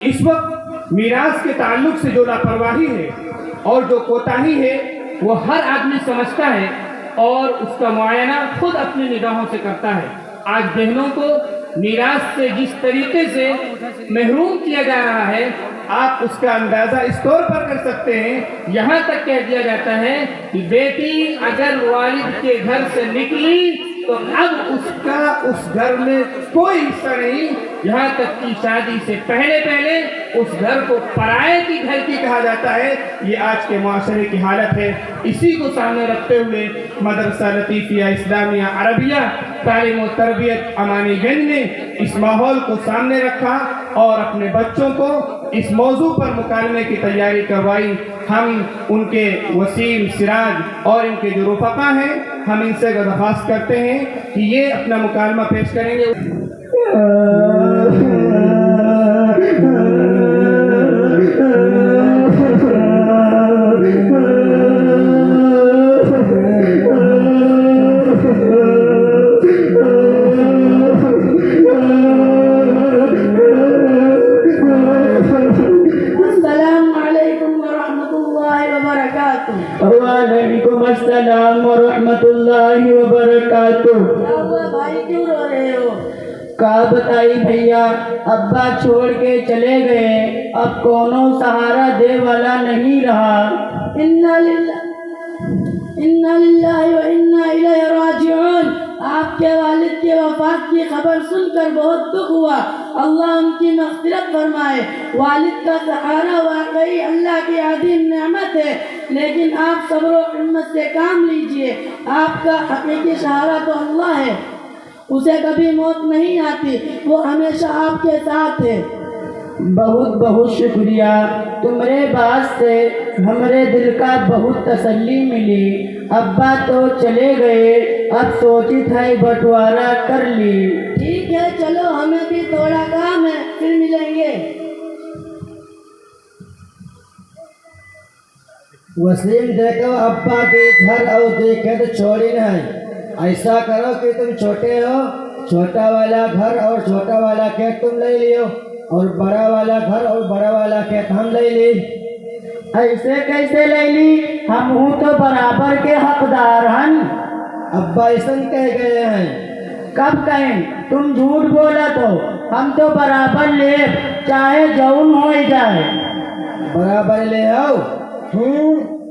اس وقت میراث کے تعلق سے جو لاپرواہی ہے اور جو کوتاہی ہے وہ ہر آدمی سمجھتا ہے اور اس کا معائنہ خود اپنی نگاہوں سے کرتا ہے۔ آج بہنوں کو میراث سے جس طریقے سے محروم کیا جا رہا ہے، آپ اس کا اندازہ اس طور پر کر سکتے ہیں، یہاں تک کہہ دیا جاتا ہے کہ بیٹی اگر والد کے گھر سے نکلی تو اب اس کا اس گھر میں کوئی حصہ نہیں، یہاں تک کہ شادی سے پہلے اس گھر کو پرائے کی گھر کی کہا جاتا ہے۔ یہ آج کے معاشرے کی حالت ہے۔ اسی کو سامنے رکھتے ہوئے مدرسہ لطیفیہ اسلامیہ عربیہ تعلیم و تربیت امانی گنج نے اس ماحول کو سامنے رکھا اور اپنے بچوں کو اس موضوع پر مکالمے کی تیاری کروائی۔ ہم ان کے وسیم سراج اور ان کے جو رفقا ہیں، ہم ان سے درخواست کرتے ہیں کہ یہ اپنا مکالمہ پیش کریں گے۔ وعلیکم السلام ورحمۃ اللہ وبرکاتہ۔ کیا ہوا بھائی، کیوں رو رہے ہو؟ کا بتائی بھیا، ابا چھوڑ کے چلے گئے، اب کونوں سہارا دے والا نہیں رہا۔ انا للہ و انا الیہ راجعون۔ آپ کے والد کی وفات کی خبر سن کر بہت دکھ ہوا، اللہ ان کی مغفرت فرمائے۔ والد کا سہارا واقعی اللہ کی عظیم نعمت ہے، لیکن آپ صبر و ہمت سے کام لیجئے۔ آپ کا حقیقی سہارا تو اللہ ہے، اسے کبھی موت نہیں آتی، وہ ہمیشہ آپ کے ساتھ ہے۔ بہت بہت شکریہ، تمہارے بات سے ہمارے دل کا بہت تسلی ملی۔ ابا تو چلے گئے، اب سوچی تھا بٹوارا کر لی۔ ٹھیک ہے، چلو ہمیں بھی تھوڑا کام ہے، پھر ملیں گے۔ وسیم دیکھو ابا کے گھر اور دیکھے تو چھوڑی نہیں۔ ایسا کرو کہ تم چھوٹے ہو، چھوٹا والا گھر اور چھوٹا والا کھیت تم لے لیو، اور بڑا والا گھر اور بڑا والا کھیت ہم لے لی۔ ایسے کیسے لے لی؟ ہم ہوں تو برابر کے حقدار ہیں۔ ابا ایسا کہہ گئے ہیں۔ کب کہیں؟ تم جھوٹ بولا تو ہم تو برابر لے، چاہے جون ہو جائے۔ برابر لے آؤ۔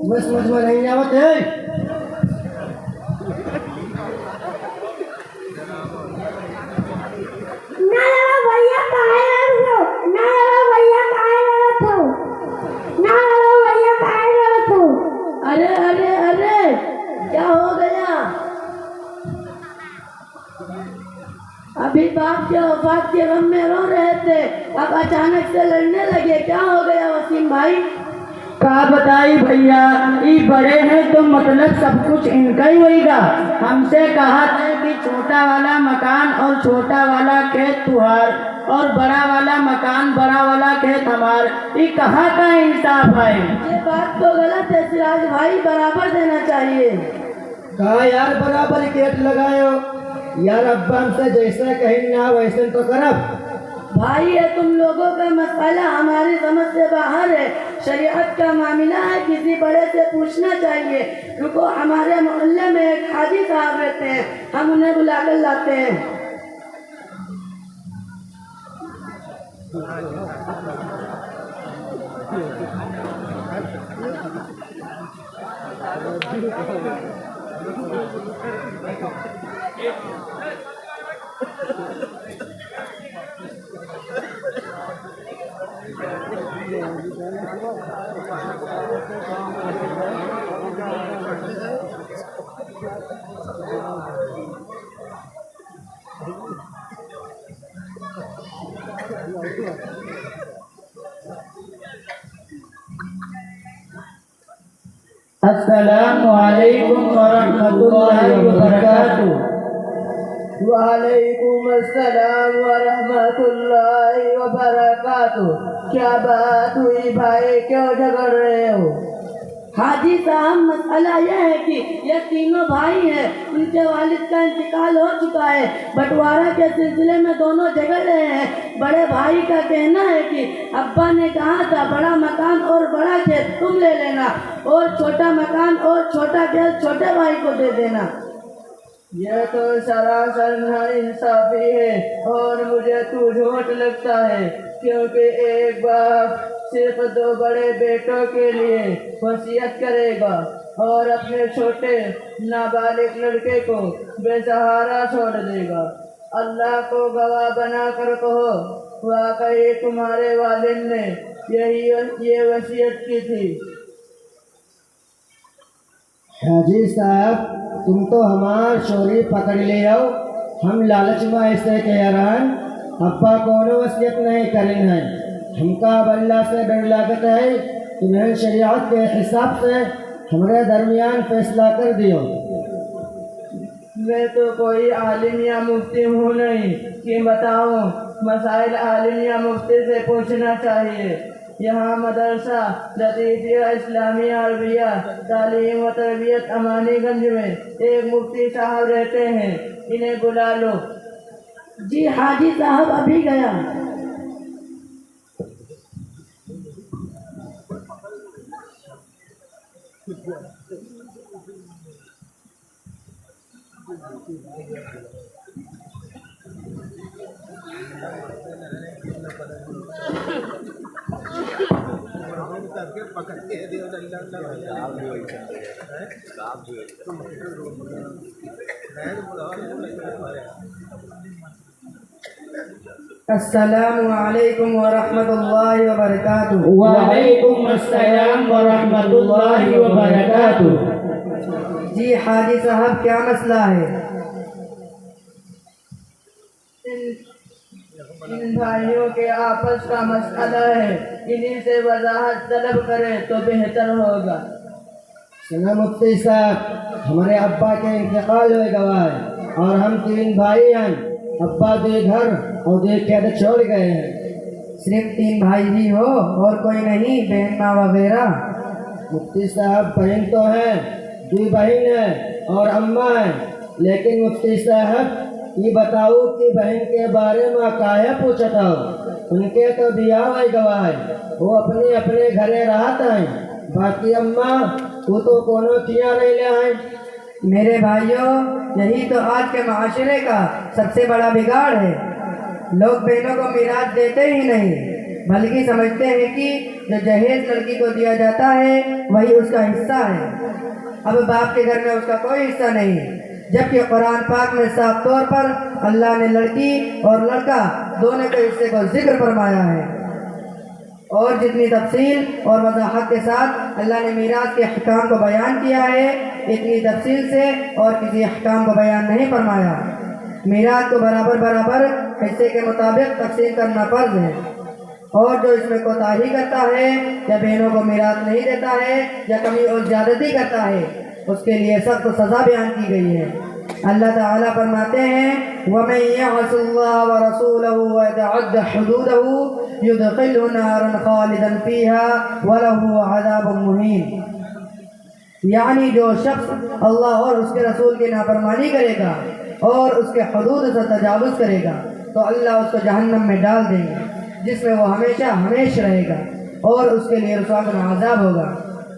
بس مجھ میں نہیں آوت ہے۔ ارے ارے ارے، کیا ہو گیا؟ ابھی باپ کے وفات کے غم میں رو رہے تھے، اب اچانک سے لڑنے لگے، کیا ہو گیا وسیم بھائی؟ کا بتائی بھیا، یہ بڑے ہیں تو مطلب سب کچھ ان کا ہی ہوئے گا۔ ہم سے کہا تھا کہ چھوٹا والا مکان اور چھوٹا والا کھیت تمہار، اور بڑا والا مکان بڑا والا کھیت ہمار۔ یہ کہاں کا انصاف ہے؟ یہ بات تو غلط ہے سراج بھائی، برابر دینا چاہیے۔ کہا یار برابر کھیت لگائے ہو، یار ابا ہم سے جیسا کہیں نہ ویسے تو کرب۔ بھائی یہ تم لوگوں کا مسئلہ ہماری سمجھ سے باہر ہے، شریعت کا معاملہ ہے، کسی بڑے سے پوچھنا چاہیے۔ رکو، ہمارے محلے میں ایک حاجی صاحب رہتے ہیں، ہم انہیں بلا کر لاتے ہیں۔ السلام علیکم ورحمۃ اللہ وبرکاتہ۔ وعلیکم السلام ورحمۃ اللہ وبرکاتہ۔ کیا بات ہوئی بھائی، کیوں جھگڑ رہے ہو؟ حاجی صاحب مسئلہ یہ ہے کہ یہ تینوں بھائی ہیں، ان کے والد کا انتقال ہو چکا ہے، بٹوارہ کے سلسلے میں دونوں جگہ رہے ہیں۔ بڑے بھائی کا کہنا ہے کہ ابا نے کہا تھا بڑا مکان اور بڑا کھیت تم لے لینا اور چھوٹا مکان اور چھوٹا کھیت چھوٹے بھائی کو دے دینا۔ یہ تو سراسر ناانصافی ہے اور مجھے تو جھوٹ لگتا ہے، کیونکہ ایک باپ صرف 2 بڑے بیٹوں کے لیے وصیت کرے گا اور اپنے چھوٹے نابالغ لڑکے کو بے سہارا چھوڑ دے گا۔ اللہ کو گواہ بنا کر کہو واقعی تمہارے والد نے یہ وصیت کی تھی۔ حاجی صاحب تم تو ہمار چوری پکڑ لے آؤ، ہم لالچ میں ایسے کہہ رہن ابا کونو وصیت نہیں کرن ہے، ہم کا اب اللہ سے ڈر لاگت ہے، تمہیں شریعت کے حساب سے ہمارے درمیان فیصلہ کر دیو۔ میں تو کوئی عالم یا مفتی ہوں نہیں کہ بتاؤں، مسائل عالم یا مفتی سے پوچھنا چاہیے۔ یہاں مدرسہ لطیفیہ اسلامیہ عربیہ تعلیم و تربیت امانی گنج میں ایک مفتی صاحب رہتے ہیں، انہیں بلا لو۔ جی حاجی صاحب ابھی گیا۔ السلام علیکم ورحمۃ اللہ وبرکاتہ۔ وعلیکم السلام ورحمۃ اللہ وبرکاتہ۔ جی حاجی صاحب کیا مسئلہ ہے؟ ان بھائیوں کے آپس کا مسئلہ ہے، انہی سے وضاحت طلب کریں تو بہتر ہوگا۔ سنا مفتی صاحب، ہمارے ابا کے انتقال ہوئے گواہ ہے اور ہم 3 بھائی ہیں، ابا 2 گھر اور 2 کھیت چھوڑ گئے ہیں۔ صرف 3 بھائی ہی ہو اور کوئی نہیں، بہن ماں وغیرہ؟ مفتی صاحب بہن تو ہیں، 2 بہن ہیں اور اماں ہیں، لیکن مفتی صاحب یہ بتاؤ کہ بہن کے بارے میں کاہے پوچھت ہو؟ ان کے تو بیاہ ہوئے گواہ ہے، وہ اپنے اپنے گھرے رہت ہیں، باقی اماں وہ تو کونوں کیا رہ لے ہیں۔ میرے بھائیوں، یہی تو آج کے معاشرے کا سب سے بڑا بگاڑ ہے۔ لوگ بہنوں کو میراث دیتے ہی نہیں، بلکہ سمجھتے ہیں کہ جو جہیز لڑکی کو دیا جاتا ہے وہی اس کا حصہ ہے۔ اب باپ کے گھر میں اس کا کوئی حصہ نہیں، جبکہ قرآن پاک میں صاف طور پر اللہ نے لڑکی اور لڑکا دونوں کے حصے کو ذکر فرمایا ہے، اور جتنی تفصیل اور وضاحت کے ساتھ اللہ نے میراث کے احکام کو بیان کیا ہے، اتنی تفصیل سے اور کسی احکام کو بیان نہیں فرمایا۔ میراث کو برابر برابر حصے کے مطابق تقسیم کرنا فرض ہے، اور جو اس میں کوتاہی کرتا ہے یا بہنوں کو میراث نہیں دیتا ہے یا کمی اور زیادتی کرتا ہے اس کے لیے سخت سزا بیان کی گئی ہے۔ اللہ تعالیٰ فرماتے ہیں وَمَن يَعْصِ اللَّهَ وَرَسُولَهُ وَيَتَعَدَّ حُدُودَهُ يُدْخِلْهُ نَارًا خَالِدًا فِيهَا وَلَهُ عَذَابٌ مُّهِينٌ، یعنی جو شخص اللہ اور اس کے رسول کی نافرمانی کرے گا اور اس کے حدود سے تجاوز کرے گا تو اللہ اس کو جہنم میں ڈال دیں گے، جس میں وہ ہمیشہ ہمیشہ رہے گا اور اس کے لیے رسوا عذاب ہوگا۔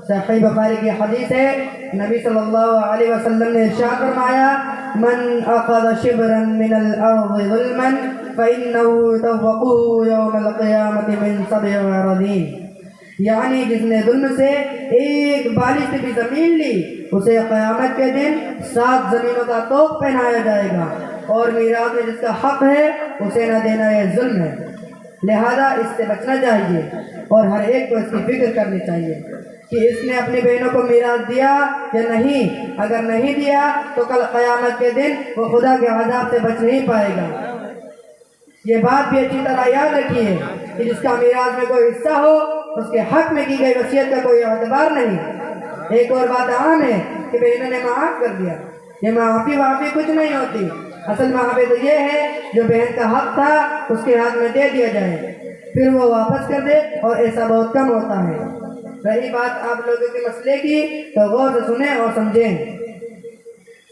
صحیح بخاری کی حدیث ہے، نبی صلی اللہ علیہ وسلم نے ارشاد فرمایا من اخذ شبرا من الارض ظلما فانه يطوقه يوم القیامة من 7 اراضین، یعنی جس نے ظلم سے ایک بالشت بھی زمین لی اسے قیامت کے دن 7 زمینوں کا طوق پہنایا جائے گا، اور میراث میں جس کا حق ہے اسے نہ دینا یہ ظلم ہے۔ لہذا اس سے بچنا چاہیے اور ہر ایک کو اس کی فکر کرنی چاہیے کہ اس نے اپنی بہنوں کو میراث دیا یا نہیں۔ اگر نہیں دیا تو کل قیامت کے دن وہ خدا کے عذاب سے بچ نہیں پائے گا۔ یہ بات بھی اچھی طرح یاد رکھیے کہ جس کا میراث میں کوئی حصہ ہو اس کے حق میں کی گئی وصیت کا کوئی اعتبار نہیں۔ ایک اور بات عام ہے کہ بہنوں نے معاف کر دیا، یہ معافی کچھ نہیں ہوتی، اصل معافی تو یہ ہے جو بہن کا حق تھا اس کے ہاتھ میں دے دیا جائے، پھر وہ واپس کر دے، اور ایسا بہت کم ہوتا ہے۔ رہی بات آپ لوگوں کے مسئلے کی تو غور سے سنیں اور سمجھیں۔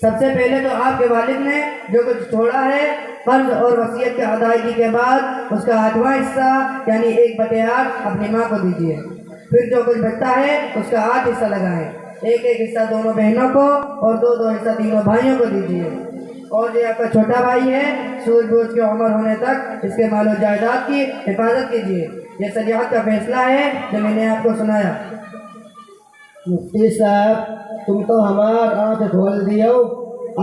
سب سے پہلے تو آپ کے والد نے جو کچھ چھوڑا ہے قرض اور وصیت کی ادائیگی کے بعد اس کا 8واں حصہ یعنی 1/8 اپنی ماں کو دیجیے۔ پھر جو کچھ بچتا ہے اس کا 8 حصہ لگائیں، 1 حصہ دونوں بہنوں کو اور 2 حصہ تینوں بھائیوں کو دیجیے۔ اور جو آپ کا چھوٹا بھائی ہے سوجھ بوجھ کی عمر ہونے تک اس کے مال و جائیداد کی حفاظت کیجیے۔ یہ شریعت کا فیصلہ ہے جو میں نے آپ کو سنایا۔ مفتی صاحب تم تو ہمار آنکھ کھول دیو،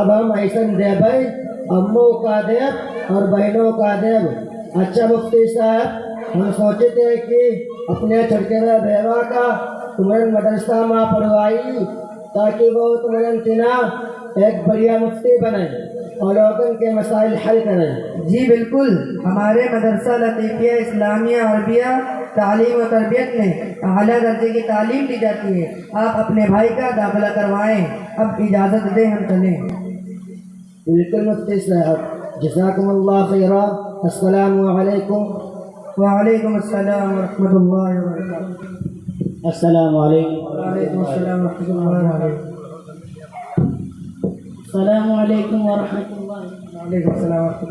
اب ہم ایسن دے بھائی اموں کا دیب اور بہنوں کا دیب۔ اچھا مفتی صاحب ہم سوچے تھے کہ اپنے چھڑکے میں بیوہ کا تمہیں مدرسہ میں پڑھوائی تاکہ وہ تمہیں تنا ایک بڑھیا مفتی بنے اور لوگوں کے مسائل حل کریں۔ جی بالکل، ہمارے مدرسہ لطیفیہ اسلامیہ عربیہ تعلیم و تربیت میں اعلیٰ درجے کی تعلیم دی جاتی ہے۔ آپ اپنے بھائی کا داخلہ کروائیں۔ اب اجازت دیں ہم چلیں۔ بالکل مفتی صاحب، جزاکم اللہ خیرا۔ السلام علیکم۔ وعلیکم السلام ورحمۃ اللہ وبرکاتہ۔ السلام علیکم۔ وعلیکم السلام ورحمۃ اللہ وبرکاتہ۔ السلام علیکم ورحمۃ اللہ۔ وعلیکم السلام ورحمۃ اللہ۔